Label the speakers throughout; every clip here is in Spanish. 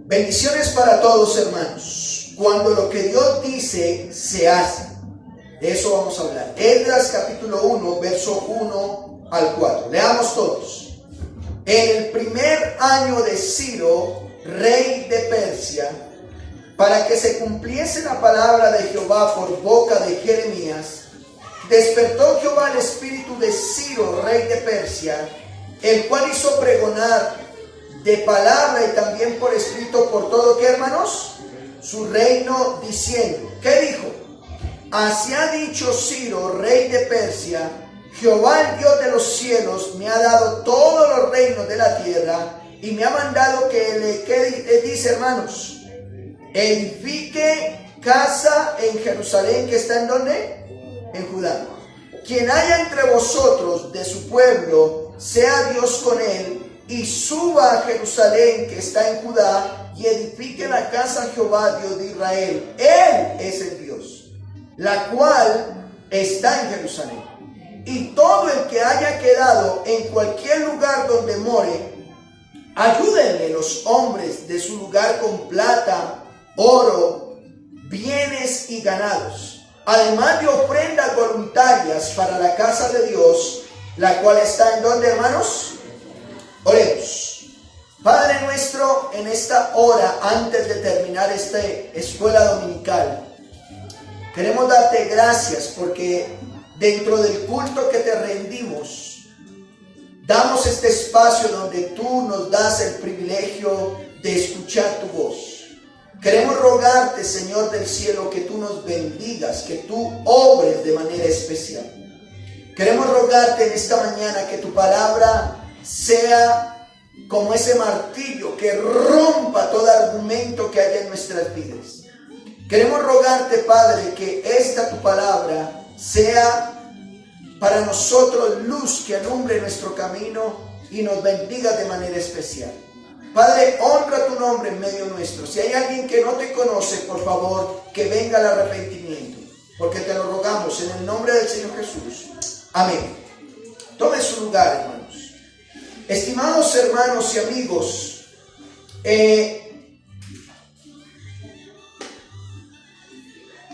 Speaker 1: Bendiciones para todos, hermanos. Cuando lo que Dios dice se hace. De eso vamos a hablar. Esdras capítulo 1, verso 1 al 4. Leamos todos. En el primer año de Ciro, rey de Persia, para que se cumpliese la palabra de Jehová por boca de Jeremías, despertó Jehová el espíritu de Ciro, rey de Persia, el cual hizo pregonar de palabra y también por escrito por todo, ¿qué, hermanos? Su reino, diciendo, ¿qué dijo? Así ha dicho Ciro, rey de Persia: Jehová, el Dios de los cielos, me ha dado todos los reinos de la tierra y me ha mandado que dice, hermanos, edifique casa en Jerusalén, que está en ¿dónde? En Judá. Quien haya entre vosotros de su pueblo, sea Dios con él, y suba a Jerusalén, que está en Judá, y edifique la casa a Jehová, Dios de Israel. Él es el Dios, la cual está en Jerusalén. Y todo el que haya quedado en cualquier lugar donde more, ayúdenle los hombres de su lugar con plata, oro, bienes y ganados, además de ofrendas voluntarias para la casa de Dios, la cual está en ¿dónde, hermanos? Oremos. Padre nuestro, en esta hora, antes de terminar esta escuela dominical, queremos darte gracias porque dentro del culto que te rendimos, damos este espacio donde tú nos das el privilegio de escuchar tu voz. Queremos rogarte, Señor del cielo, que tú nos bendigas, que tú obres de manera especial. Queremos rogarte en esta mañana que tu palabra sea como ese martillo que rompa todo argumento que haya en nuestras vidas. Queremos rogarte, Padre, que esta tu palabra sea para nosotros luz que alumbre nuestro camino y nos bendiga de manera especial. Padre, honra tu nombre en medio nuestro. Si hay alguien que no te conoce, por favor, que venga al arrepentimiento, porque te lo rogamos en el nombre del Señor Jesús. Amén. Tome su lugar, hermanos. Estimados hermanos y amigos, qué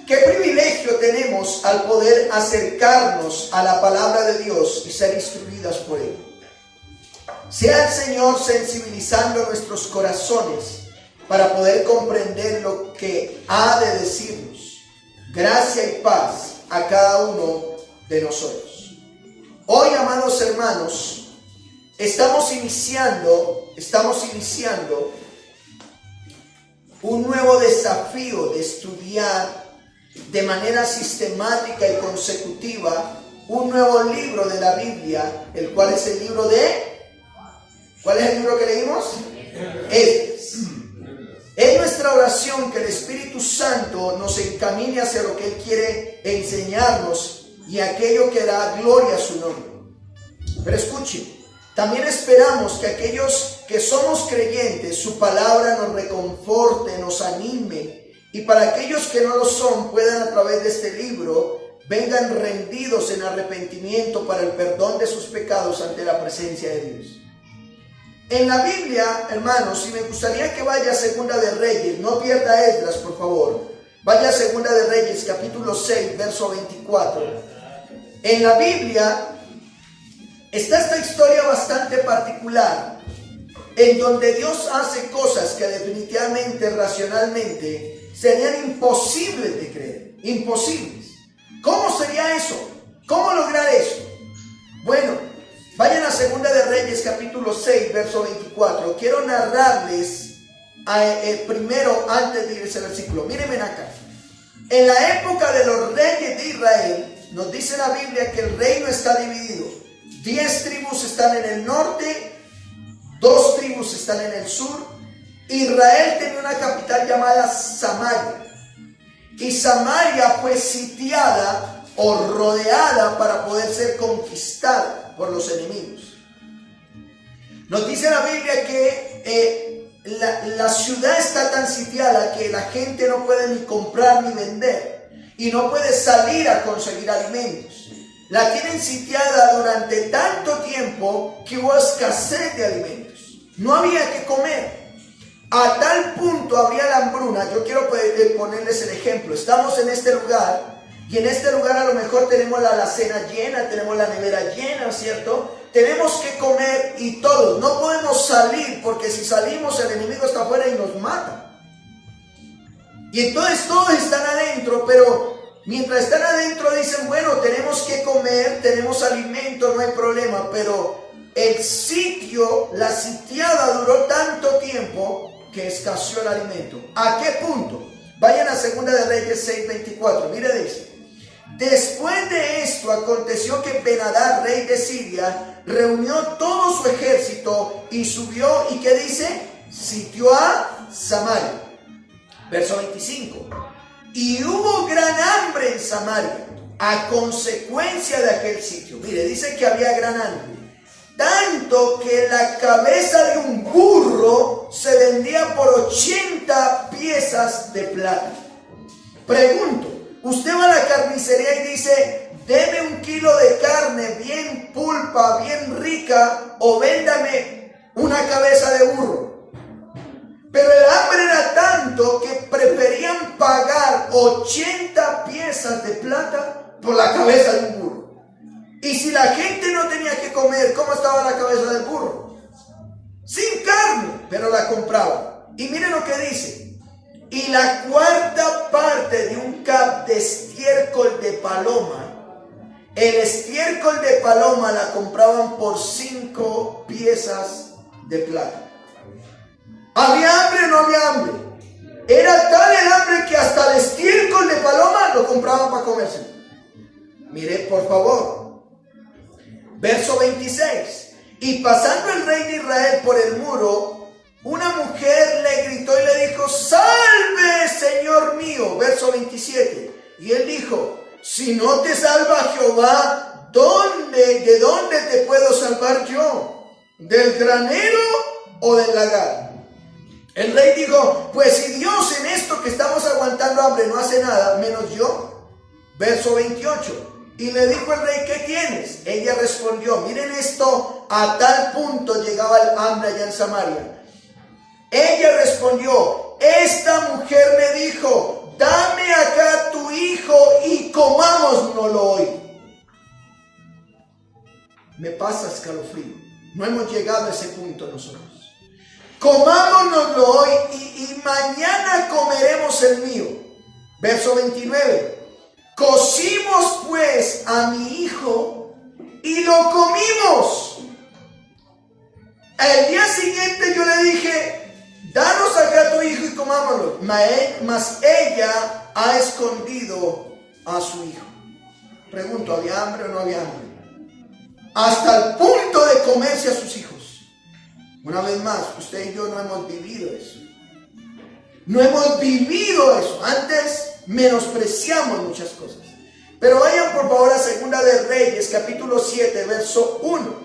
Speaker 1: privilegio tenemos al poder acercarnos a la palabra de Dios y ser instruidas por Él. Sea el Señor sensibilizando nuestros corazones para poder comprender lo que ha de decirnos. Gracia y paz a cada uno de nosotros. Hoy, amados hermanos, estamos iniciando un nuevo desafío de estudiar de manera sistemática y consecutiva un nuevo libro de la Biblia, el cual es el libro de... ¿Cuál es el libro que leímos? Esdras. Es nuestra oración que el Espíritu Santo nos encamine hacia lo que Él quiere enseñarnos y aquello que da gloria a su nombre. Pero escuchen, también esperamos que aquellos que somos creyentes, su palabra nos reconforte, nos anime, y para aquellos que no lo son, puedan a través de este libro, vengan rendidos en arrepentimiento para el perdón de sus pecados ante la presencia de Dios. En la Biblia, hermanos, y me gustaría que vaya a Segunda de Reyes, no pierda Esdras, por favor. Vaya a Segunda de Reyes, capítulo 6, verso 24. En la Biblia está esta historia bastante particular, en donde Dios hace cosas que definitivamente, racionalmente, serían imposibles de creer. Imposibles. ¿Cómo sería eso? ¿Cómo lograr eso? Bueno, vayan a Segunda de Reyes, capítulo 6, verso 24. Quiero narrarles primero, antes de ir a ese versículo. Mírenme acá. En la época de los reyes de Israel, nos dice la Biblia que el reino está dividido. 10 tribus están en el norte, 2 tribus están en el sur. Israel tenía una capital llamada Samaria. Y Samaria fue sitiada o rodeada para poder ser conquistada por los enemigos. Nos dice la Biblia que la ciudad está tan sitiada que la gente no puede ni comprar ni vender y no puede salir a conseguir alimentos. La tienen sitiada durante tanto tiempo que hubo escasez de alimentos. No había que comer. A tal punto habría la hambruna. Yo quiero ponerles el ejemplo. Estamos en este lugar y en este lugar a lo mejor tenemos la alacena llena, tenemos la nevera llena, ¿cierto? Tenemos que comer y todos. No podemos salir porque si salimos el enemigo está afuera y nos mata. Y entonces todos están adentro, pero mientras están adentro dicen, bueno, tenemos que comer, tenemos alimento, no hay problema, pero el sitio, la sitiada duró tanto tiempo que escaseó el alimento. ¿A qué punto? Vayan a 2 de Reyes 6:24. Mire, dice: después de esto aconteció que Ben-Hadad, rey de Siria, reunió todo su ejército y subió, ¿y qué dice? Sitió a Samaria. Verso 25. Y hubo gran hambre en Samaria a consecuencia de aquel sitio. Mire, dice que había gran hambre. Tanto que la cabeza de un burro se vendía por 80 piezas de plata. Pregunto, usted va a la carnicería y dice, deme 1 kilo de carne bien pulpa, bien rica, o véndame una cabeza de burro. Pero el hambre era tanto que preferían pagar 80 piezas de plata por la cabeza de un burro. Y si la gente no tenía que comer, ¿cómo estaba la cabeza del burro? Sin carne, pero la compraba. Y miren lo que dice: y la 4ª parte de un cap de estiércol de paloma, el estiércol de paloma la compraban por 5 piezas de plata. ¿Había hambre o no había hambre? Era tal el hambre que hasta el estiércol de paloma lo compraban para comerse. Mire, por favor. Verso 26. Y pasando el rey de Israel por el muro, una mujer le gritó y le dijo: salve, señor mío. Verso 27. Y él dijo: si no te salva Jehová, ¿de dónde te puedo salvar yo? ¿Del granero o del lagar? El rey dijo: pues si Dios en esto que estamos aguantando hambre no hace nada, menos yo. Verso 28. Y le dijo el rey: ¿qué tienes? Ella respondió, miren esto, a tal punto llegaba el hambre allá en Samaria. Ella respondió: esta mujer me dijo, dame acá tu hijo y comámoslo hoy. Me pasa escalofrío. No hemos llegado a ese punto nosotros. Comámonoslo hoy y mañana comeremos el mío. Verso 29. Cocimos pues a mi hijo y lo comimos. El día siguiente yo le dije: danos acá tu hijo y comámoslo. Mas ella ha escondido a su hijo. Pregunto, ¿había hambre o no había hambre? Hasta el punto de comerse a sus hijos. Una vez más, usted y yo no hemos vivido eso. No hemos vivido eso. Antes menospreciamos muchas cosas. Pero vayan por favor a 2 de Reyes, capítulo 7, verso 1.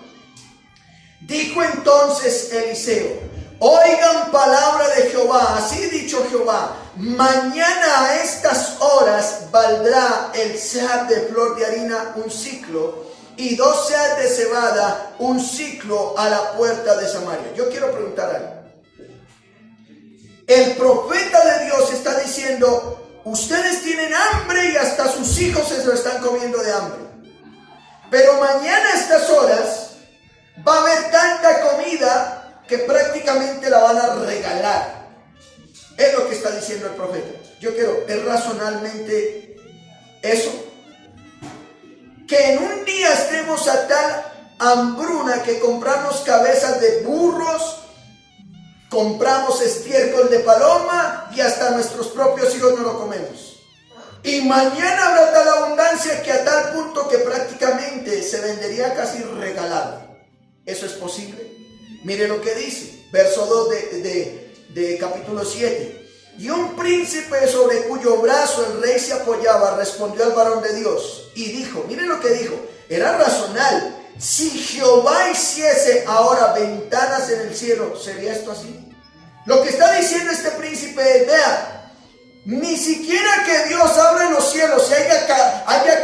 Speaker 1: Dijo entonces Eliseo: oigan palabra de Jehová, así dicho Jehová, mañana a estas horas valdrá el seah de flor de harina 1 siclo, y 2 seahs de cebada 1 siclo a la puerta de Samaria. Yo quiero preguntar algo. El profeta de Dios está diciendo: ustedes tienen hambre y hasta sus hijos se lo están comiendo de hambre. Pero mañana a estas horas va a haber tanta comida que prácticamente la van a regalar. Es lo que está diciendo el profeta. Yo quiero ver razonablemente eso. Que en un día estemos a tal hambruna que compramos cabezas de burros, compramos estiércol de paloma y hasta nuestros propios hijos no lo comemos. Y mañana habrá tal abundancia que a tal punto que prácticamente se vendería casi regalado. ¿Eso es posible? Mire lo que dice, verso 2 de capítulo 7. Y un príncipe sobre cuyo brazo el rey se apoyaba respondió al varón de Dios y dijo, mire lo que dijo, era razonable. Si Jehová hiciese ahora ventanas en el cielo, ¿sería esto así? Lo que está diciendo este príncipe es, vea, ni siquiera que Dios abra los cielos y haya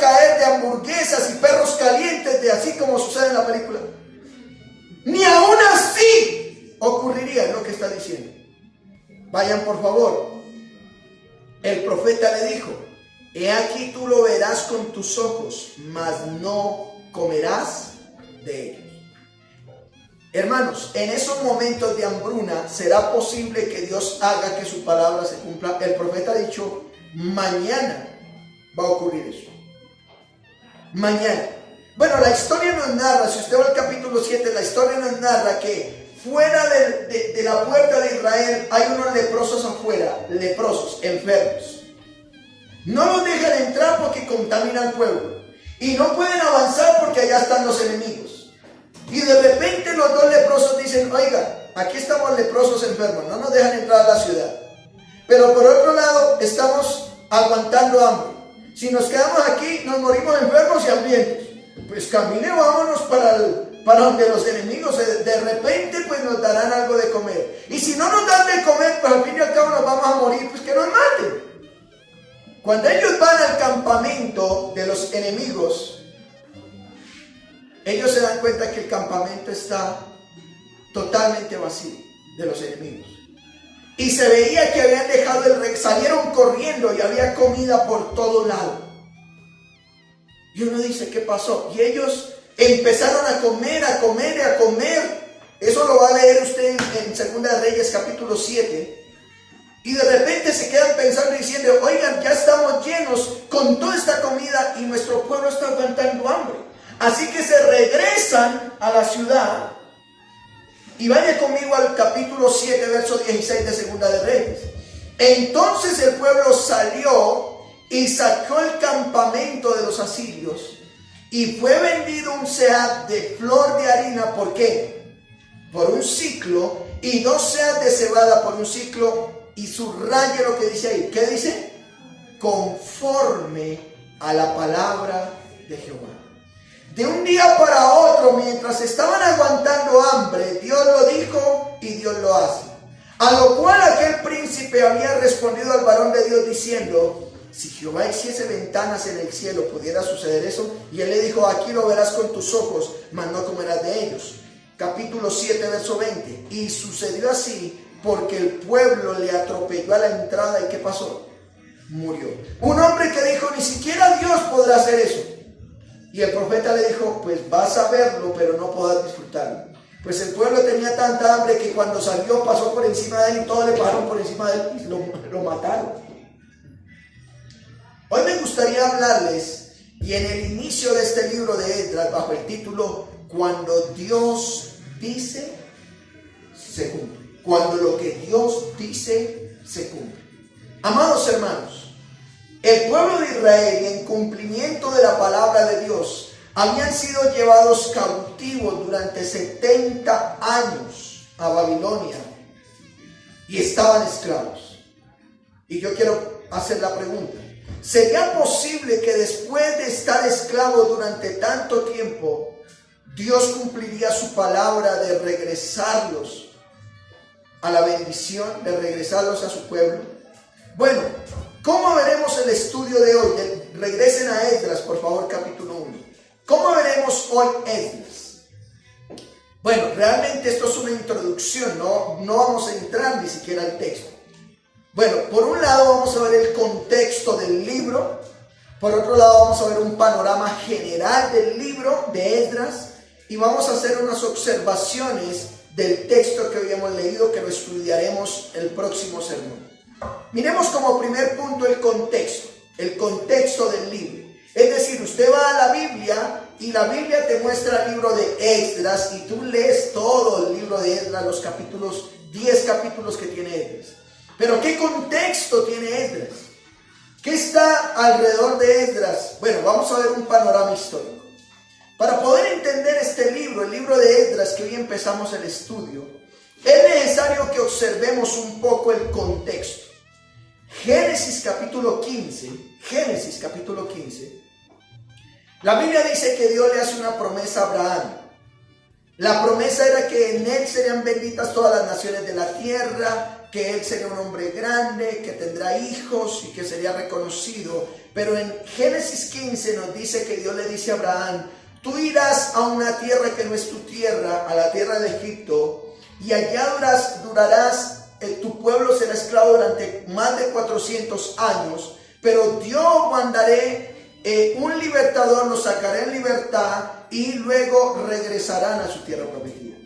Speaker 1: caer de hamburguesas y perros calientes, de así como sucede en la película. Ni aún así ocurriría lo que está diciendo. Vayan por favor. El profeta le dijo: he aquí tú lo verás con tus ojos, mas no comerás de ellos. Hermanos, en esos momentos de hambruna será posible que Dios haga que su palabra se cumpla. El profeta ha dicho: mañana va a ocurrir eso. Mañana. Bueno, la historia nos narra, si usted va al capítulo 7, la historia nos narra que fuera de la puerta de Israel hay unos leprosos afuera, leprosos, enfermos. No los dejan entrar porque contaminan el pueblo. Y no pueden avanzar porque allá están los enemigos. Y de repente los dos leprosos dicen: oiga, aquí estamos leprosos enfermos, no nos dejan entrar a la ciudad. Pero por otro lado, estamos aguantando hambre. Si nos quedamos aquí, nos morimos enfermos y hambrientos. Pues camine, vámonos para donde los enemigos, de repente pues nos darán algo de comer. Y si no nos dan de comer, pues al fin y al cabo nos vamos a morir, pues que nos maten. Cuando ellos van al campamento de los enemigos, ellos se dan cuenta que el campamento está totalmente vacío de los enemigos. Y se veía que habían dejado el rey, salieron corriendo y había comida por todo lado. Y uno dice: ¿qué pasó? Y ellos empezaron a comer, a comer, a comer. Eso lo va a leer usted en Segunda de Reyes capítulo 7. Y de repente se quedan pensando y diciendo: oigan, ya estamos llenos con toda esta comida y nuestro pueblo está aguantando hambre. Así que se regresan a la ciudad. Y vaya conmigo al capítulo 7, verso 16 de Segunda de Reyes. Entonces el pueblo salió y sacó el campamento de los asirios, y fue vendido un seah de flor de harina. ¿Por qué? Por un siclo, y 2 seas de cebada por un siclo. Y subraya lo que dice ahí. ¿Qué dice? Conforme a la palabra de Jehová. De un día para otro, mientras estaban aguantando hambre, Dios lo dijo y Dios lo hace. A lo cual aquel príncipe había respondido al varón de Dios diciendo: si Jehová hiciese ventanas en el cielo, ¿pudiera suceder eso? Y él le dijo: aquí lo verás con tus ojos, mas no comerás de ellos. Capítulo 7, verso 20. Y sucedió así porque el pueblo le atropelló a la entrada. ¿Y qué pasó? Murió. Un hombre que dijo: ni siquiera Dios podrá hacer eso. Y el profeta le dijo: pues vas a verlo, pero no podrás disfrutarlo. Pues el pueblo tenía tanta hambre que cuando salió pasó por encima de él y todos le pasaron por encima de él y lo mataron. Hoy me gustaría hablarles, y en el inicio de este libro de Esdras, bajo el título Cuando Dios dice, se cumple. Cuando lo que Dios dice, se cumple. Amados hermanos, el pueblo de Israel, en cumplimiento de la palabra de Dios, habían sido llevados cautivos durante 70 años a Babilonia y estaban esclavos. Y yo quiero hacer la pregunta: ¿sería posible que después de estar esclavos durante tanto tiempo, Dios cumpliría su palabra de regresarlos a la bendición, de regresarlos a su pueblo? Bueno, ¿cómo veremos el estudio de hoy? Regresen a Esdras, por favor, capítulo 1. ¿Cómo veremos hoy Esdras? Bueno, realmente esto es una introducción, no vamos a entrar ni siquiera al texto. Bueno, por un lado vamos a ver el contexto del libro, por otro lado vamos a ver un panorama general del libro de Esdras, y vamos a hacer unas observaciones del texto que hoy hemos leído, que lo estudiaremos el próximo sermón. Miremos como primer punto el contexto del libro. Es decir, usted va a la Biblia y la Biblia te muestra el libro de Esdras y tú lees todo el libro de Esdras, los capítulos, 10 capítulos que tiene Esdras. Pero ¿qué contexto tiene Esdras? ¿Qué está alrededor de Esdras? Bueno, vamos a ver un panorama histórico. Para poder entender este libro, el libro de Esdras, que hoy empezamos el estudio, es necesario que observemos un poco el contexto. Génesis capítulo 15, la Biblia dice que Dios le hace una promesa a Abraham. La promesa era que en él serían benditas todas las naciones de la tierra, que él sería un hombre grande, que tendrá hijos y que sería reconocido. Pero en Génesis 15 nos dice que Dios le dice a Abraham: tú irás a una tierra que no es tu tierra, a la tierra de Egipto, y allá durarás tu pueblo será esclavo durante más de 400 años, pero yo mandaré un libertador, los sacaré en libertad y luego regresarán a su tierra prometida.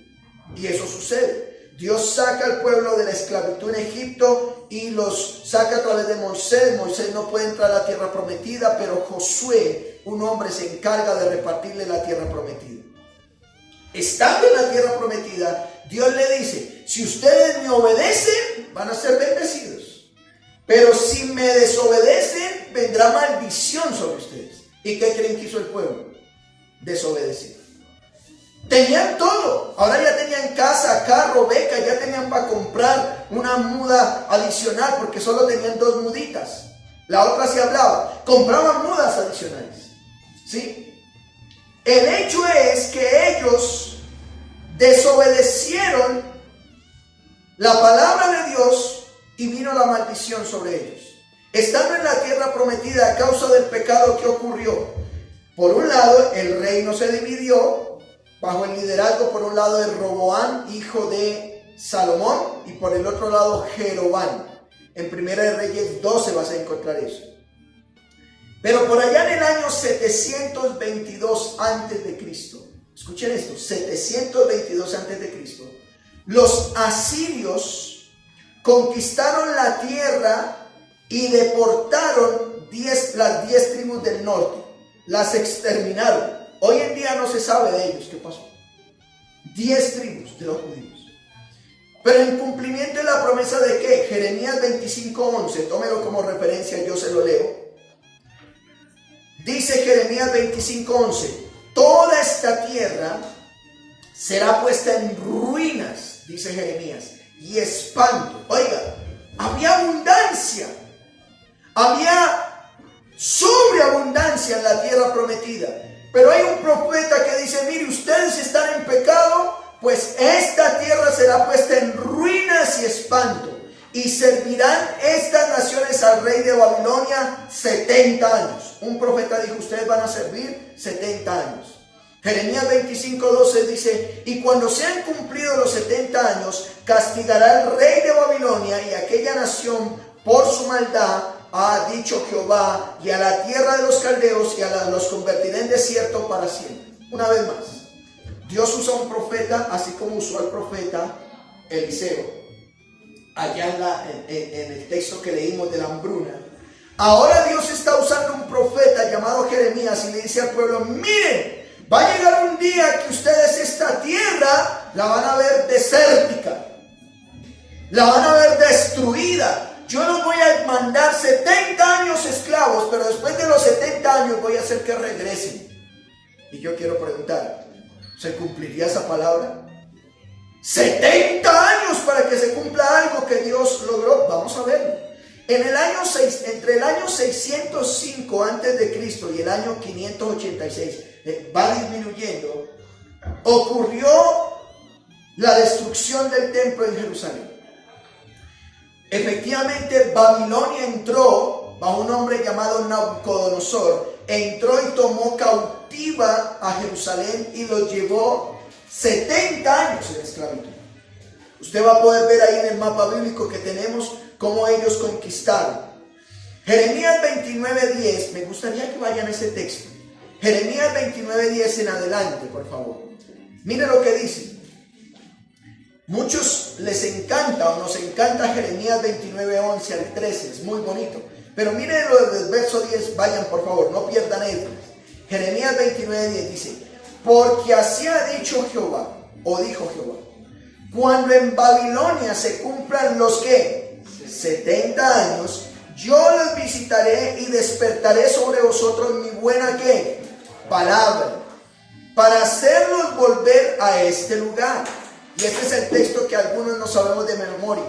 Speaker 1: Y eso sucede. Dios saca al pueblo de la esclavitud en Egipto y los saca a través de Moisés. Moisés no puede entrar a la tierra prometida, pero Josué, un hombre, se encarga de repartirle la tierra prometida. Estando en la tierra prometida, Dios le dice: si ustedes me obedecen, van a ser bendecidos. Pero si me desobedecen, vendrá maldición sobre ustedes. ¿Y qué creen que hizo el pueblo? Desobedecer. Tenían todo. Ahora ya tenían casa, carro, beca, ya tenían para comprar una muda adicional, porque solo tenían 2 muditas. La otra sí hablaba. Compraban mudas adicionales. ¿Sí? El hecho es que ellos desobedecieron la palabra de Dios y vino la maldición sobre ellos. Estando en la tierra prometida a causa del pecado que ocurrió, por un lado el reino se dividió bajo el liderazgo, por un lado, de Roboam, hijo de Salomón, y por el otro lado Jeroboam. En Primera de Reyes 12 vas a encontrar eso. Pero por allá en el año 722 antes de Cristo, escuchen esto, 722 antes de Cristo, los asirios conquistaron la tierra y deportaron las 10 tribus del norte, las exterminaron. Hoy en día no se sabe de ellos qué pasó. 10 tribus de los judíos. Pero en cumplimiento de la promesa de que Jeremías 25:11, tómelo como referencia, yo se lo leo. Dice Jeremías 25:11: toda esta tierra será puesta en ruinas, dice Jeremías, y espanto. Oiga, había abundancia, había sobreabundancia en la tierra prometida. Pero hay un profeta que dice: mire, ustedes están en pecado, pues esta tierra será puesta en ruinas y espanto, y servirán estas naciones al rey de Babilonia 70 años. Un profeta dijo: ustedes van a servir 70 años. Jeremías 25:12 dice: y cuando sean cumplidos los 70 años, castigará el rey de Babilonia y aquella nación por su maldad, ha dicho Jehová, y a la tierra de los caldeos y los convertiré en desierto para siempre. Una vez más, Dios usa un profeta así como usó al profeta Eliseo allá en el texto que leímos de la hambruna. Ahora Dios está usando un profeta llamado Jeremías y le dice al pueblo: miren, va a llegar un día que ustedes esta tierra la van a ver desértica, la van a ver destruida. Yo los voy a mandar 70 años esclavos, pero después de los 70 años voy a hacer que regresen. Y yo quiero preguntar, ¿se cumpliría esa palabra? 70 años para que se cumpla algo que Dios logró. Vamos a verlo. Entre el año 605 antes de Cristo y el año 586, va disminuyendo, ocurrió la destrucción del templo en Jerusalén. Efectivamente, Babilonia entró bajo un hombre llamado Nabucodonosor, entró y tomó cautiva a Jerusalén y lo llevó 70 años en esclavitud. Usted va a poder ver ahí en el mapa bíblico que tenemos cómo ellos conquistaron. Jeremías 29:10, me gustaría que vayan a ese texto. Jeremías 29:10 en adelante, por favor. Mire lo que dice. Muchos les encanta o nos encanta Jeremías 29:11 al 13, es muy bonito. Pero miren lo del verso 10, vayan por favor, no pierdan esto. Jeremías 29:10 dice: porque así ha dicho Jehová, o dijo Jehová, cuando en Babilonia se cumplan los que 70 años, yo los visitaré y despertaré sobre vosotros mi buena ¿qué? Palabra, para hacerlos volver a este lugar. Y este es el texto que algunos no sabemos de memoria.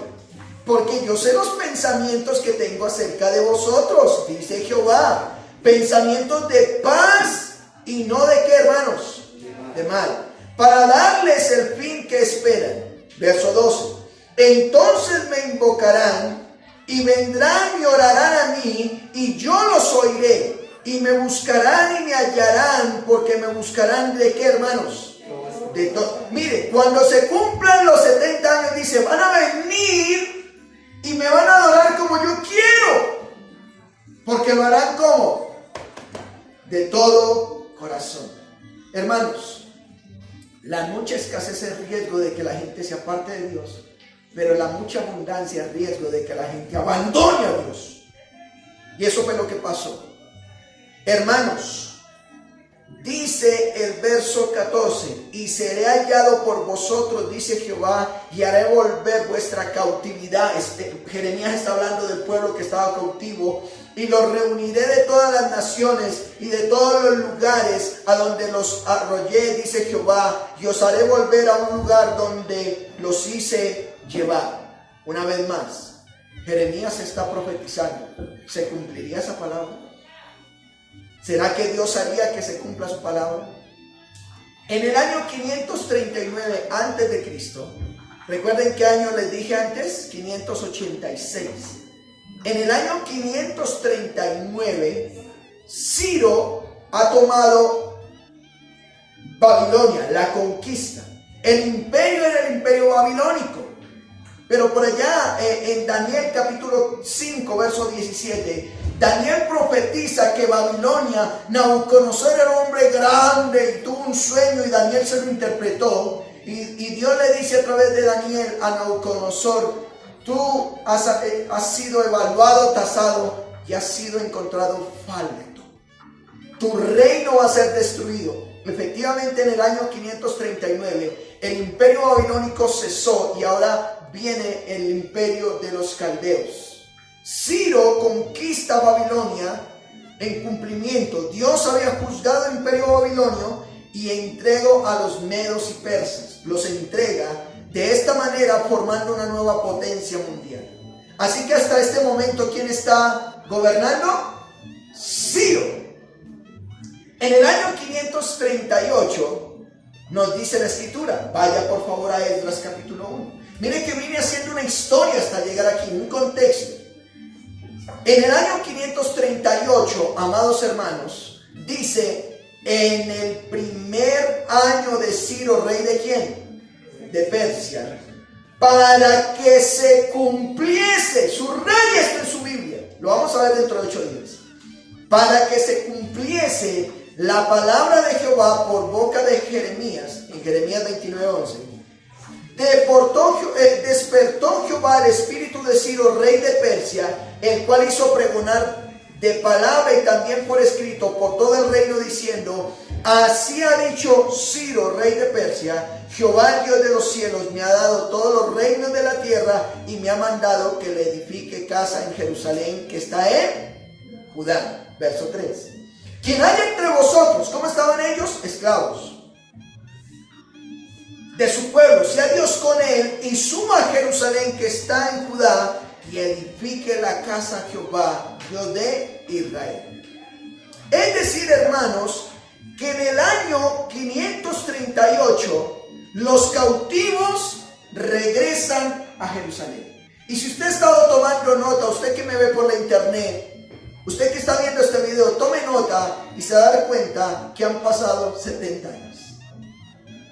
Speaker 1: Porque yo sé los pensamientos que tengo acerca de vosotros, dice Jehová, pensamientos de paz y no de ¿qué, hermanos? De mal, para darles el fin que esperan. Verso 12: entonces me invocarán y vendrán y orarán a mí, y yo los oiré, y me buscarán y me hallarán, porque me buscarán ¿de qué, hermanos? De todo. Mire, cuando se cumplan los 70 años, dice, van a venir la mucha escasez es riesgo de que la gente se aparte de Dios, pero la mucha abundancia es riesgo de que la gente abandone a Dios. Y eso fue lo que pasó. Hermanos, dice el verso 14, y seré hallado por vosotros, dice Jehová, y haré volver vuestra cautividad. Jeremías está hablando del pueblo que estaba cautivo. Y los reuniré de todas las naciones y de todos los lugares a donde los arrollé, dice Jehová, y os haré volver a un lugar donde los hice llevar. Una vez más, Jeremías está profetizando. ¿Se cumpliría esa palabra? ¿Será que Dios haría que se cumpla su palabra? En el año 539 antes de Cristo, recuerden qué año les dije antes, 586. En el año 539, Ciro ha tomado Babilonia, la conquista. El imperio era el imperio babilónico. Pero por allá en Daniel capítulo 5, verso 17, Daniel profetiza que Babilonia, Nabucodonosor era un hombre grande y tuvo un sueño y Daniel se lo interpretó. Y Dios le dice a través de Daniel a Nabucodonosor: tú has sido evaluado, tasado y has sido encontrado falto. Tu reino va a ser destruido. Efectivamente, en el año 539 el imperio babilónico cesó y ahora viene el imperio de los caldeos. Ciro conquista Babilonia en cumplimiento. Dios había juzgado el imperio babilonio y entregó a los medos y persas. Los entrega de esta manera, formando una nueva potencia mundial. Así que hasta este momento, ¿quién está gobernando? Ciro. En el año 538 nos dice la escritura, vaya por favor a Esdras capítulo 1. Mire que vine haciendo una historia hasta llegar aquí, un contexto. En el año 538, amados hermanos, dice, en el primer año de Ciro, rey de ¿quién? De Persia, para que se cumpliese, subraya esto en su Biblia, lo vamos a ver dentro de 8 días, para que se cumpliese la palabra de Jehová por boca de Jeremías, en Jeremías 29:11. Despertó Jehová el espíritu de Ciro, rey de Persia, el cual hizo pregonar de palabra y también por escrito por todo el reino, diciendo: así ha dicho Ciro, rey de Persia, Jehová, el Dios de los cielos, me ha dado todos los reinos de la tierra y me ha mandado que le edifique casa en Jerusalén, que está en Judá. Verso 3. Quien haya entre vosotros, ¿cómo estaban ellos? Esclavos de su pueblo, sea Dios con él y suba a Jerusalén, que está en Judá, y edifique la casa a Jehová, Dios de Israel. Es decir, hermanos, que en el año 538 los cautivos regresan a Jerusalén. Y si usted ha estado tomando nota, usted que me ve por la internet, usted que está viendo este video, tome nota y se va a dar cuenta que han pasado 70 años.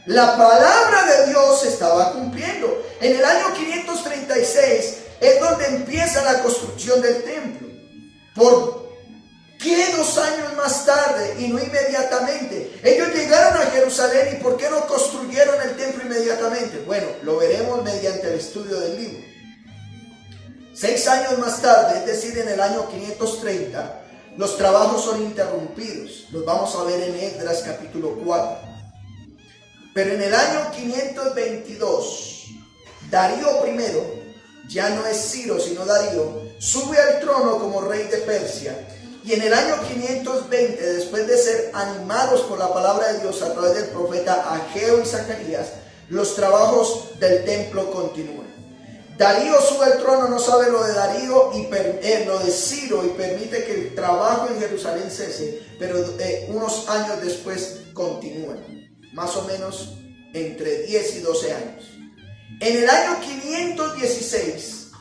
Speaker 1: La palabra de Dios se estaba cumpliendo. En el año 536 es donde empieza la construcción del templo. ¿Por qué 2 años más tarde y no inmediatamente? Ellos llegaron a Jerusalén, ¿y por qué no construyeron el templo inmediatamente? Bueno, lo veremos mediante el estudio del libro. 6 años más tarde, es decir, en el año 530, los trabajos son interrumpidos. Los vamos a ver en Esdras capítulo 4. Pero en el año 522, Darío I, ya no es Ciro sino Darío, sube al trono como rey de Persia. Y en el año 520, después de ser animados por la palabra de Dios a través del profeta Ageo y Zacarías, los trabajos del templo continúan. Darío sube al trono, no sabe lo de Darío y lo de Ciro, y permite que el trabajo en Jerusalén cese, pero unos años después continúan. Más o menos entre 10 y 12 años. En el año 516,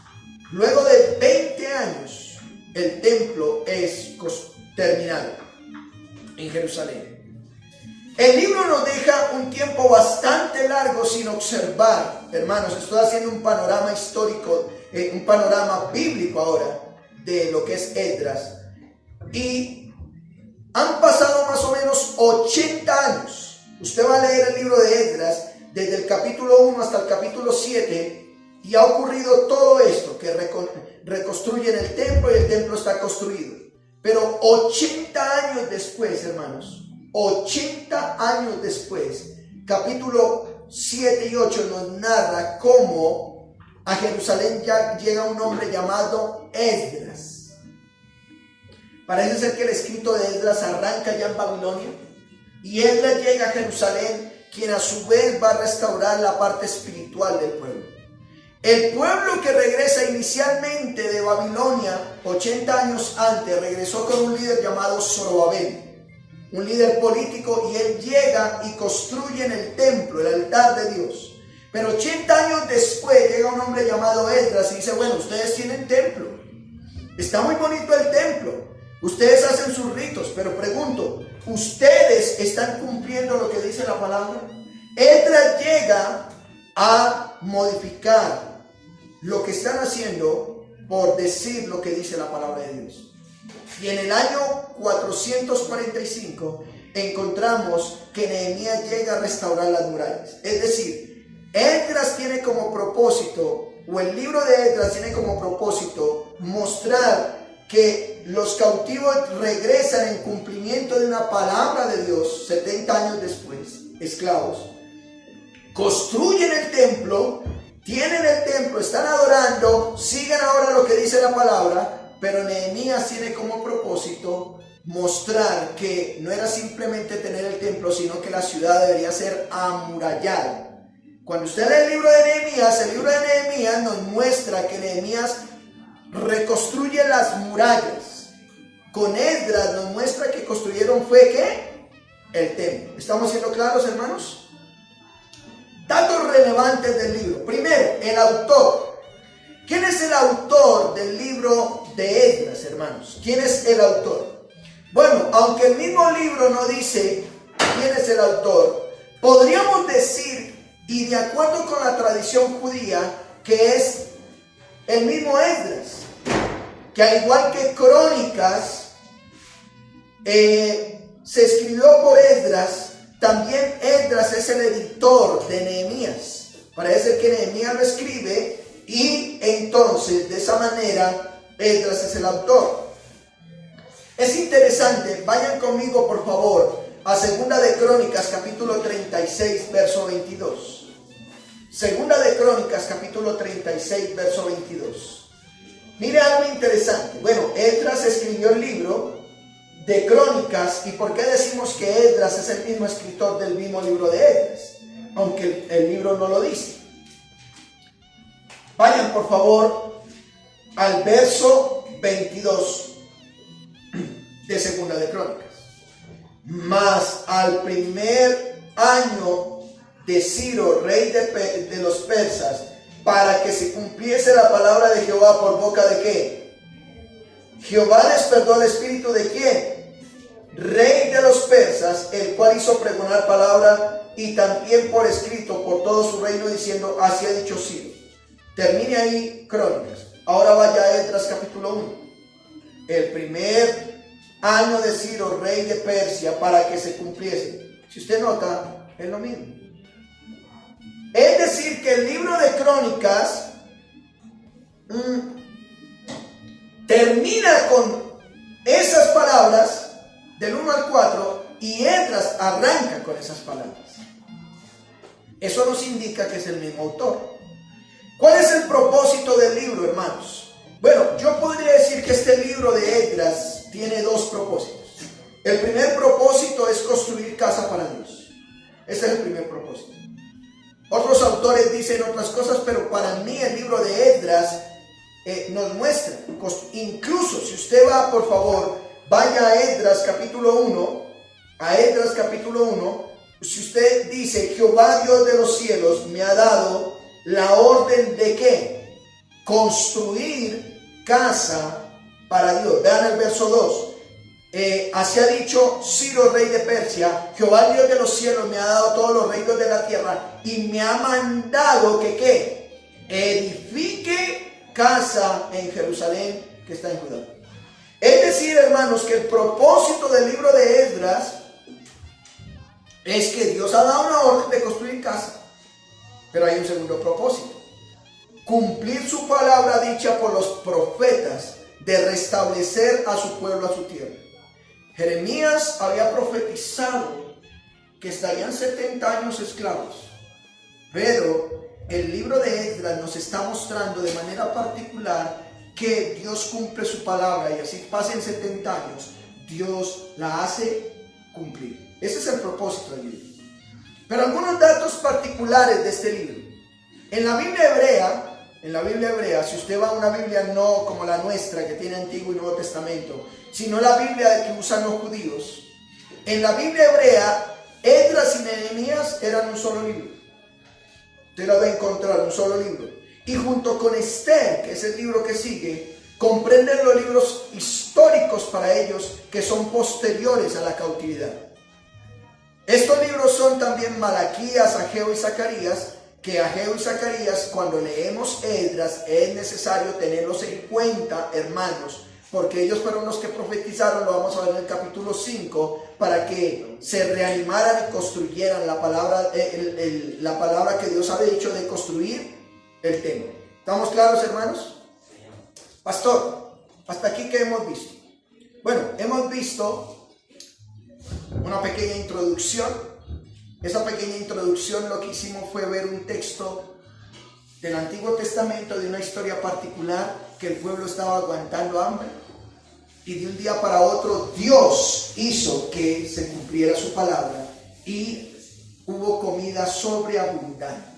Speaker 1: luego de 20 años, el templo es terminado en Jerusalén. El libro nos deja un tiempo bastante largo sin observar. Hermanos, estoy haciendo un panorama histórico, un panorama bíblico ahora de lo que es Esdras. Y han pasado más o menos 80 años. Usted va a leer el libro de Esdras desde el capítulo 1 hasta el capítulo 7 y ha ocurrido todo esto, que reconstruyen el templo y el templo está construido. Pero 80 años después, hermanos, 80 años después, capítulo 7 y 8 nos narra cómo a Jerusalén ya llega un hombre llamado Esdras. Parece ser que el escrito de Esdras arranca ya en Babilonia y Esdras llega a Jerusalén, quien a su vez va a restaurar la parte espiritual del pueblo. El pueblo que regresa inicialmente de Babilonia 80 años antes regresó con un líder llamado Zorobabel, un líder político, y él llega y construye en el templo, el altar de Dios. Pero 80 años después llega un hombre llamado Esdras y dice: bueno, ustedes tienen templo, está muy bonito el templo, ustedes hacen sus ritos, pero pregunto, ¿ustedes están cumpliendo lo que dice la palabra? Esdras llega a modificar lo que están haciendo por decir lo que dice la palabra de Dios. Y en el año 445 encontramos que Nehemías llega a restaurar las murallas. Es decir, Esdras tiene como propósito, o el libro de Esdras tiene como propósito, mostrar que los cautivos regresan en cumplimiento de una palabra de Dios 70 años después, esclavos. Construyen el templo, tienen el templo, están adorando, sigan ahora lo que dice la palabra, pero Nehemías tiene como propósito mostrar que no era simplemente tener el templo, sino que la ciudad debería ser amurallada. Cuando usted lee el libro de Nehemías nos muestra que Nehemías reconstruye las murallas. Con Esdras nos muestra que construyeron fue ¿qué? El templo. ¿Estamos siendo claros, hermanos? Datos relevantes del libro. Primero, el autor. ¿Quién es el autor del libro de Esdras, hermanos? ¿Quién es el autor? Bueno, aunque el mismo libro no dice quién es el autor, podríamos decir, y de acuerdo con la tradición judía, que es el mismo Esdras, que al igual que Crónicas se escribió por Esdras. También Esdras es el editor de Nehemías. Parece que Nehemías lo escribe y entonces de esa manera Esdras es el autor. Es interesante, vayan conmigo por favor a Segunda de Crónicas capítulo 36 verso 22. Segunda de Crónicas capítulo 36 verso 22. Mire algo interesante. Bueno, Esdras escribió el libro de Crónicas. ¿Y por qué decimos que Esdras es el mismo escritor del mismo libro de Esdras? Aunque el libro no lo dice. Vayan por favor al verso 22 de Segunda de Crónicas. Mas al primer año de Ciro, rey de los persas, para que se cumpliese la palabra de Jehová por boca de ¿qué? Jehová despertó el espíritu de ¿quién? Rey de los persas, el cual hizo pregonar palabra y también por escrito por todo su reino, diciendo: así ha dicho Ciro. Termine ahí Crónicas. Ahora vaya a Esdras capítulo 1. El primer año de Ciro, rey de Persia, para que se cumpliese. Si usted nota, es lo mismo. Es decir, que el libro de Crónicas termina con esas palabras del 1 al 4 y Esdras arranca con esas palabras. Eso nos indica que es el mismo autor. ¿Cuál es el propósito del libro, hermanos? Bueno, yo podría decir que este libro de Esdras tiene dos propósitos. El primer propósito es construir casa para Dios. Ese es el primer propósito. Otros autores dicen otras cosas, pero para mí el libro de Esdras nos muestra, incluso si usted va, por favor, vaya a Esdras capítulo 1, si usted dice: Jehová Dios de los cielos me ha dado la orden de ¿qué? Construir casa para Dios. Vean el verso 2. Así ha dicho Ciro, rey de Persia: Jehová Dios de los cielos me ha dado todos los reinos de la tierra y me ha mandado que ¿qué? Edifique casa en Jerusalén, que está en Judá. Es decir, hermanos, que el propósito del libro de Esdras es que Dios ha dado una orden de construir casa, pero hay un segundo propósito: cumplir su palabra dicha por los profetas de restablecer a su pueblo a su tierra. Jeremías había profetizado que estarían 70 años esclavos, pero el libro de Esdras nos está mostrando de manera particular que Dios cumple su palabra, y así pasen 70 años, Dios la hace cumplir. Ese es el propósito del libro. Pero algunos datos particulares de este libro. En la Biblia hebrea, si usted va a una Biblia no como la nuestra, que tiene Antiguo y Nuevo Testamento, sino la Biblia que usan los judíos, en la Biblia hebrea, Esdras y Nehemías eran un solo libro. Usted lo va a encontrar, un solo libro. Y junto con Esther, que es el libro que sigue, comprenden los libros históricos para ellos que son posteriores a la cautividad. Estos libros son también Malaquías, Ageo y Zacarías, que Ageo y Zacarías, cuando leemos Esdras, es necesario tenerlos en cuenta, hermanos, porque ellos fueron los que profetizaron, lo vamos a ver en el capítulo 5, para que se reanimaran y construyeran la palabra que Dios había dicho de construir el templo. ¿Estamos claros, hermanos? Pastor, hasta aquí, ¿qué hemos visto? Bueno, hemos visto una pequeña introducción. Esa pequeña introducción lo que hicimos fue ver un texto del Antiguo Testamento de una historia particular, que el pueblo estaba aguantando hambre, y de un día para otro Dios hizo que se cumpliera su palabra y hubo comida sobreabundante.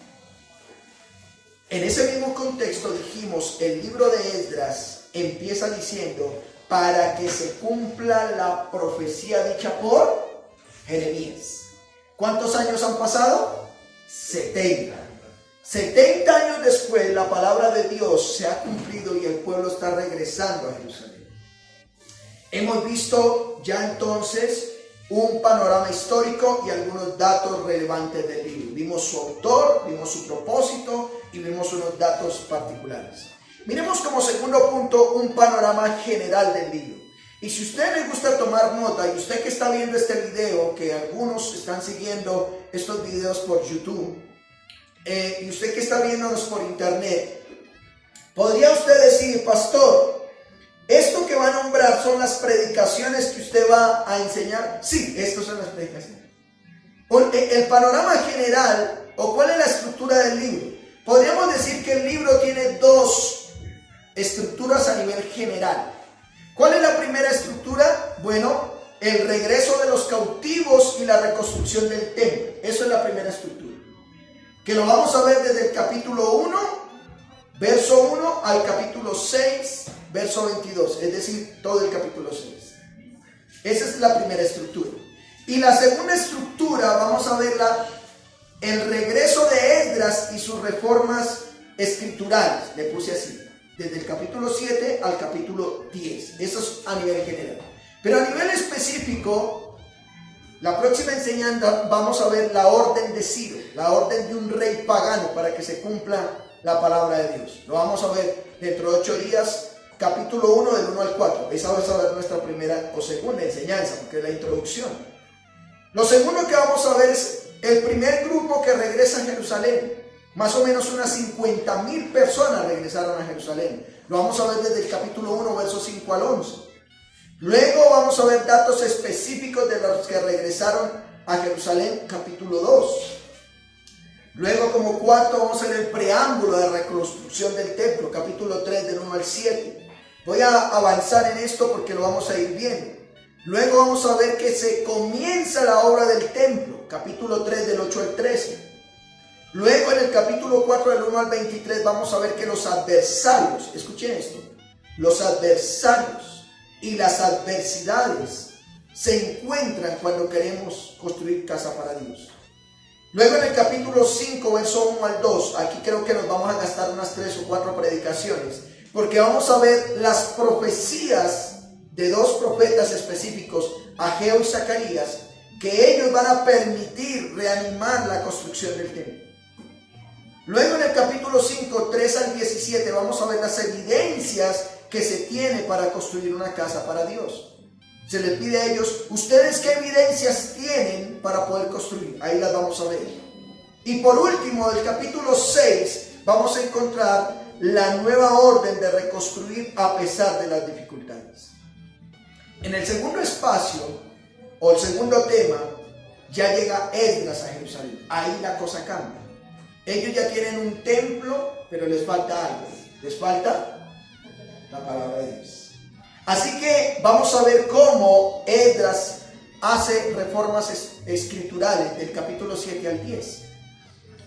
Speaker 1: En ese mismo contexto dijimos, el libro de Esdras empieza diciendo: para que se cumpla la profecía dicha por Jeremías. ¿Cuántos años han pasado? 70. 70 años después, la palabra de Dios se ha cumplido y el pueblo está regresando a Jerusalén. Hemos visto ya entonces un panorama histórico y algunos datos relevantes del libro. Vimos su autor, vimos su propósito y vimos unos datos particulares. Miremos como segundo punto un panorama general del libro. Y si a usted le gusta tomar nota, y usted que está viendo este video, que algunos están siguiendo estos videos por YouTube, y usted que está viéndonos por internet, podría usted decir: pastor, ¿esto que va a nombrar son las predicaciones que usted va a enseñar? Sí, estas son las predicaciones. El panorama general, o cuál es la estructura del libro. Podríamos decir que el libro tiene dos estructuras a nivel general. ¿Cuál es la primera estructura? Bueno, el regreso de los cautivos y la reconstrucción del templo. Eso es la primera estructura, que lo vamos a ver desde el capítulo 1, verso 1, al capítulo 6, verso 22, es decir, todo el capítulo 6. Esa es la primera estructura. Y la segunda estructura, vamos a verla, el regreso de Esdras y sus reformas escriturales, le puse así, desde el capítulo 7 al capítulo 10. Eso es a nivel general. Pero a nivel específico, la próxima enseñanza vamos a ver la orden de Ciro, la orden de un rey pagano para que se cumpla la palabra de Dios. Lo vamos a ver dentro de 8 días, capítulo 1 del 1 al 4. Esa va a ser nuestra primera o segunda enseñanza, porque es la introducción. Lo segundo que vamos a ver es el primer grupo que regresa a Jerusalén. Más o menos unas 50,000 personas regresaron a Jerusalén. Lo vamos a ver desde el capítulo 1, versos 5 al 11. Luego vamos a ver datos específicos de los que regresaron a Jerusalén, capítulo 2. Luego, como cuarto, vamos a ver el preámbulo de reconstrucción del templo, capítulo 3, del 1 al 7. Voy a avanzar en esto porque lo vamos a ir viendo. Luego vamos a ver que se comienza la obra del templo, capítulo 3, del 8 al 13. Luego en el capítulo 4 del 1 al 23 vamos a ver que los adversarios, escuchen esto, los adversarios y las adversidades se encuentran cuando queremos construir casa para Dios. Luego en el capítulo 5, verso 1 al 2, aquí creo que nos vamos a gastar unas 3 o 4 predicaciones, porque vamos a ver las profecías de dos profetas específicos, Ageo y Zacarías, que ellos van a permitir reanimar la construcción del templo. Luego en el capítulo 5, 3 al 17, vamos a ver las evidencias que se tiene para construir una casa para Dios. Se les pide a ellos, ¿ustedes qué evidencias tienen para poder construir? Ahí las vamos a ver. Y por último, del capítulo 6, vamos a encontrar la nueva orden de reconstruir a pesar de las dificultades. En el segundo espacio, o el segundo tema, ya llega Esdras a Jerusalén. Ahí la cosa cambia. Ellos ya tienen un templo, pero les falta algo. Les falta la palabra de Dios. Así que vamos a ver cómo Esdras hace reformas escriturales del capítulo 7 al 10.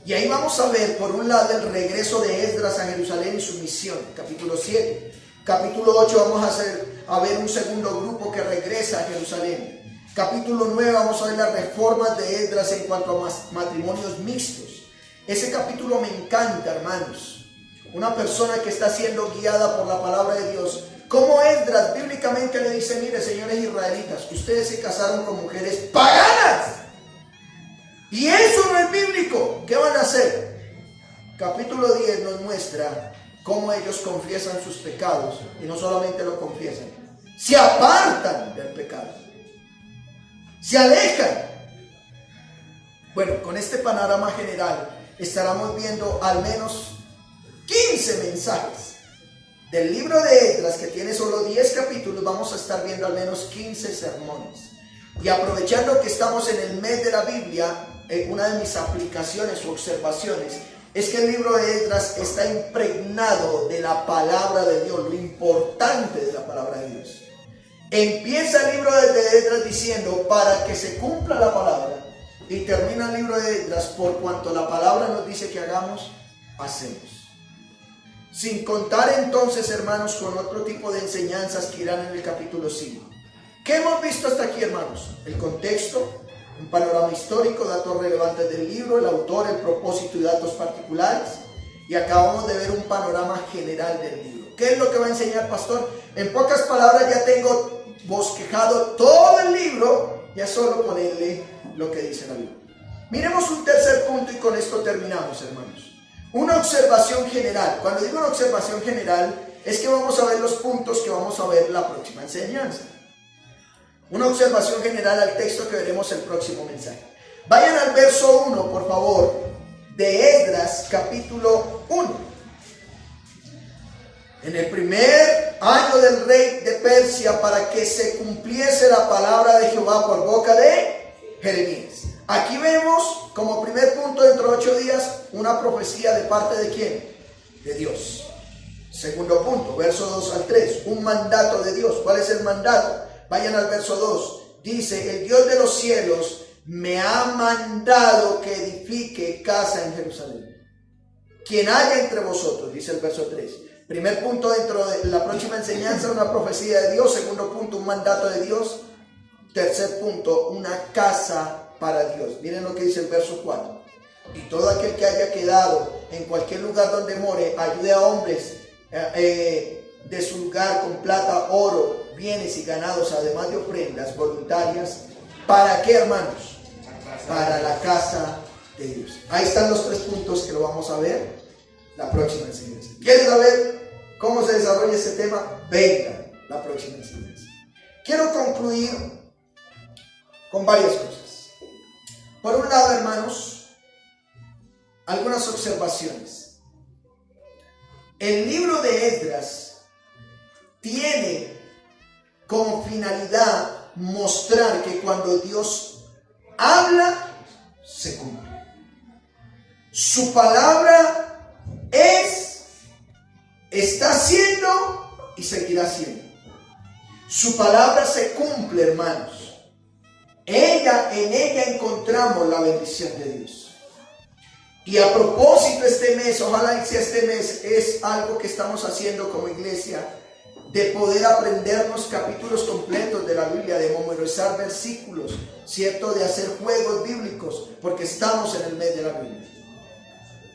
Speaker 1: Y ahí vamos a ver, por un lado, el regreso de Esdras a Jerusalén y su misión, capítulo 7. Capítulo 8 vamos a ver un segundo grupo que regresa a Jerusalén. Capítulo 9 vamos a ver las reformas de Esdras en cuanto a matrimonios mixtos. Ese capítulo me encanta, hermanos. Una persona que está siendo guiada por la palabra de Dios. Como Esdras bíblicamente le dice, mire, señores israelitas, ustedes se casaron con mujeres paganas. Y eso no es bíblico. ¿Qué van a hacer? Capítulo 10 nos muestra cómo ellos confiesan sus pecados. Y no solamente lo confiesan, se apartan del pecado. Se alejan. Bueno, con este panorama general estaremos viendo al menos 15 mensajes. Del libro de Esdras, que tiene solo 10 capítulos, vamos a estar viendo al menos 15 sermones. Y aprovechando que estamos en el mes de la Biblia, una de mis aplicaciones o observaciones es que el libro de Esdras está impregnado de la palabra de Dios, lo importante de la palabra de Dios. Empieza el libro de Esdras diciendo, para que se cumpla la palabra, y termina el libro de Esdras, por cuanto la palabra nos dice que hagamos, hacemos. Sin contar entonces, hermanos, con otro tipo de enseñanzas que irán en el capítulo 5. ¿Qué hemos visto hasta aquí, hermanos? El contexto, un panorama histórico, datos relevantes del libro, el autor, el propósito y datos particulares. Y acabamos de ver un panorama general del libro. ¿Qué es lo que va a enseñar, pastor? En pocas palabras, ya tengo bosquejado todo el libro, ya solo ponerle lo que dice la Biblia. Miremos un tercer punto y con esto terminamos, hermanos. Una observación general. Cuando digo una observación general, es que vamos a ver los puntos que vamos a ver en la próxima enseñanza. Una observación general al texto que veremos el próximo mensaje. Vayan al verso 1, por favor, de Esdras, capítulo 1. En el primer año del rey de Persia, para que se cumpliese la palabra de Jehová por boca de Jeremías. Aquí vemos, como primer punto, dentro de 8 días, una profecía de parte de ¿quién? De Dios. Segundo punto, verso 2 al 3, un mandato de Dios. ¿Cuál es el mandato? Vayan al verso 2. Dice, el Dios de los cielos me ha mandado que edifique casa en Jerusalén. Quien haya entre vosotros, dice el verso 3. Primer punto dentro de la próxima enseñanza, una profecía de Dios. Segundo punto, un mandato de Dios. Tercer punto, una casa para Dios. Miren lo que dice el verso 4. Y todo aquel que haya quedado en cualquier lugar donde more, ayude a hombres de su lugar con plata, oro, bienes y ganados, además de ofrendas voluntarias. ¿Para qué, hermanos? Para la casa de Dios. Ahí están los 3 puntos que lo vamos a ver la próxima enseñanza. ¿Quieren saber cómo se desarrolla este tema? Venga la próxima enseñanza. Quiero concluir con varias cosas. Por un lado, hermanos, algunas observaciones. El libro de Esdras tiene como finalidad mostrar que cuando Dios habla, se cumple. Su palabra está siendo y seguirá siendo. Su palabra se cumple, hermanos. En ella encontramos la bendición de Dios. Y a propósito, este mes, ojalá que este mes es algo que estamos haciendo como iglesia, de poder aprendernos capítulos completos de la Biblia, de memorizar versículos, ¿cierto? De hacer juegos bíblicos, porque estamos en el mes de la Biblia.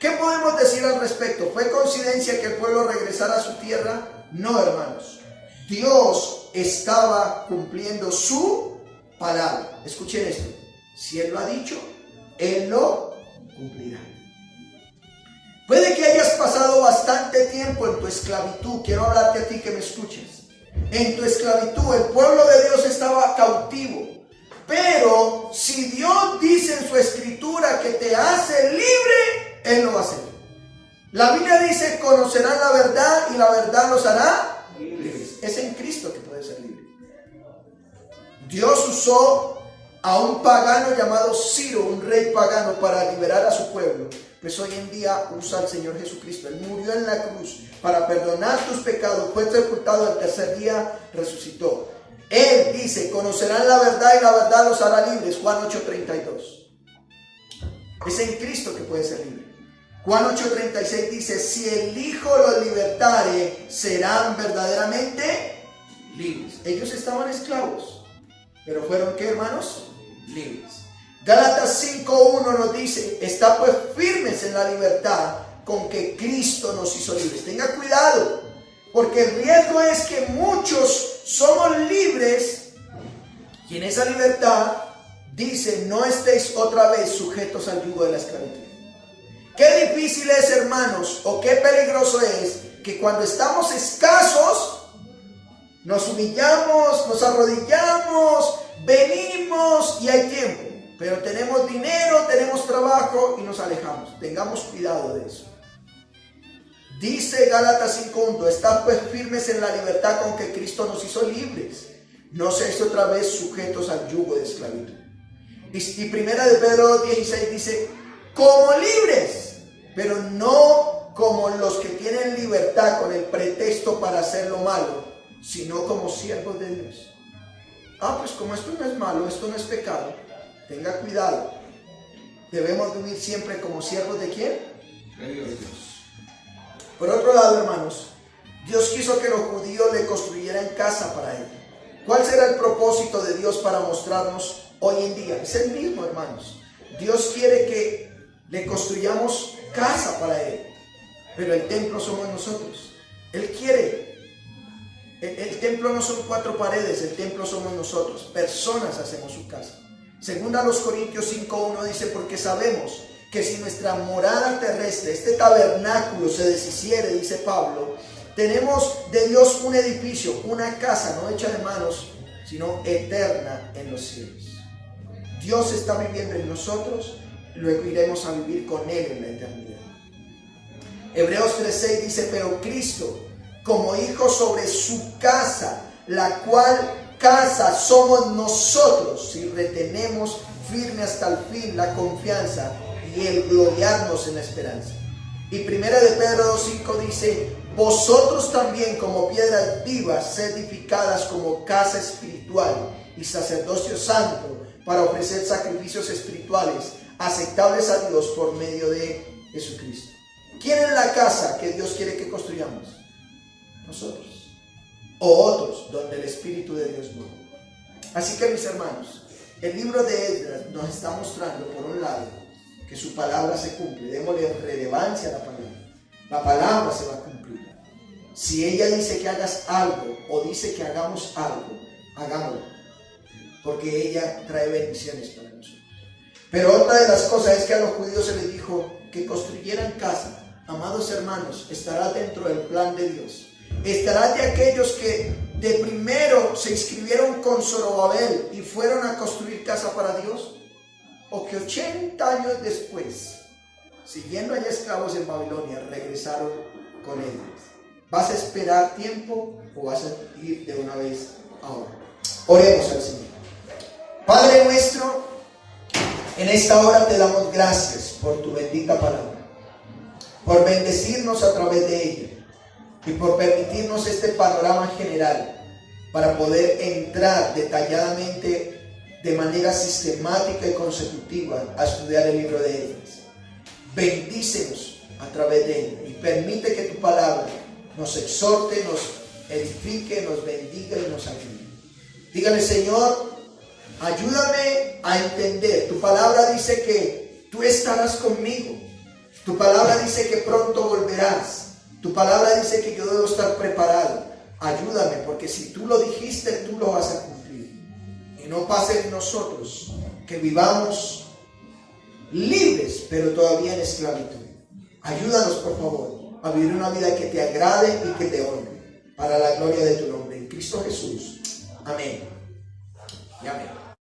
Speaker 1: ¿Qué podemos decir al respecto? ¿Fue coincidencia que el pueblo regresara a su tierra? No, hermanos. Dios estaba cumpliendo su palabra. Escuchen esto. Si Él lo ha dicho, Él lo cumplirá. Puede que hayas pasado bastante tiempo en tu esclavitud. Quiero hablarte a ti que me escuches. en tu esclavitud. El pueblo de Dios estaba cautivo. Pero si Dios dice en su escritura que te hace libre, Él lo va a hacer. La Biblia dice, conocerán la verdad y la verdad los hará libres. Es en Cristo que puede ser libre. Dios usó a un pagano llamado Ciro, un rey pagano, para liberar a su pueblo. Pues hoy en día usa al Señor Jesucristo. Él murió en la cruz para perdonar tus pecados, fue sepultado, al tercer día resucitó. Él dice, conocerán la verdad y la verdad los hará libres. Juan 8:32. Es en Cristo que puede ser libre. Juan 8:36 dice, si el Hijo los libertare, serán verdaderamente libres. Ellos estaban esclavos, pero fueron, ¿qué, hermanos? Libres. Gálatas 5:1 nos dice, está pues firmes en la libertad con que Cristo nos hizo libres. Tenga cuidado, porque el riesgo es que muchos somos libres y en esa libertad dice, no estéis otra vez sujetos al yugo de la esclavitud. Qué difícil es, hermanos, o qué peligroso es que cuando estamos escasos nos humillamos, nos arrodillamos, venimos y hay tiempo, pero tenemos dinero, tenemos trabajo y nos alejamos. Tengamos cuidado de eso. Dice Gálatas 5:1, estad pues firmes en la libertad con que Cristo nos hizo libres. No seáis otra vez sujetos al yugo de esclavitud. Y primera de Pedro 2:16 dice, como libres, pero no como los que tienen libertad con el pretexto para hacer lo malo, sino como siervos de Dios. Pues como esto no es malo, esto no es pecado, tenga cuidado. Debemos vivir siempre como siervos de ¿quién? De Dios. Por otro lado, hermanos, Dios quiso que los judíos le construyeran casa para Él. ¿Cuál será el propósito de Dios para mostrarnos hoy en día? Es el mismo, hermanos. Dios quiere que le construyamos casa para Él, pero el templo somos nosotros. Él quiere. El templo no son 4 paredes, el templo somos nosotros. Personas hacemos su casa. Según a los Corintios 5:1 dice, porque sabemos que si nuestra morada terrestre, este tabernáculo, se deshiciere, dice Pablo, tenemos de Dios un edificio, una casa no hecha de manos, sino eterna en los cielos. Dios está viviendo en nosotros, luego iremos a vivir con Él en la eternidad. Hebreos 3:6 dice, pero Cristo, como hijo sobre su casa, la cual casa somos nosotros, si retenemos firme hasta el fin la confianza y el gloriarnos en la esperanza. Y primera de Pedro 2:5 dice, vosotros también como piedras vivas, sed edificadas como casa espiritual y sacerdocio santo, para ofrecer sacrificios espirituales aceptables a Dios por medio de Jesucristo. ¿Quién es la casa que Dios quiere que construyamos? Nosotros o otros, donde el Espíritu de Dios mora. Así que, mis hermanos, el libro de Esdras nos está mostrando, por un lado, que su palabra se cumple. Démosle relevancia a la palabra. La palabra se va a cumplir. Si ella dice que hagas algo o dice que hagamos algo, hagámoslo, porque ella trae bendiciones para nosotros. Pero otra de las cosas es que a los judíos se les dijo que construyeran casa. Amados hermanos, estará dentro del plan de Dios. Estará de aquellos que de primero se inscribieron con Zorobabel y fueron a construir casa para Dios, o que 80 años después, siguiendo allá esclavos en Babilonia, regresaron con ellos. ¿Vas a esperar tiempo o vas a ir de una vez ahora? Oremos al Señor. Padre nuestro, en esta hora te damos gracias por tu bendita palabra, por bendecirnos a través de ella y por permitirnos este panorama general para poder entrar detalladamente, de manera sistemática y consecutiva, a estudiar el libro de Esdras. Bendícenos a través de él y permite que tu palabra nos exhorte, nos edifique, nos bendiga y nos ayude. Dígale, Señor, ayúdame a entender. Tu palabra dice que tú estarás conmigo. Tu palabra dice que pronto volverás. Tu palabra dice que yo debo estar preparado. Ayúdame, porque si tú lo dijiste, tú lo vas a cumplir. Y no pase en nosotros que vivamos libres, pero todavía en esclavitud. Ayúdanos, por favor, a vivir una vida que te agrade y que te honre, para la gloria de tu nombre. En Cristo Jesús. Amén. Y amén.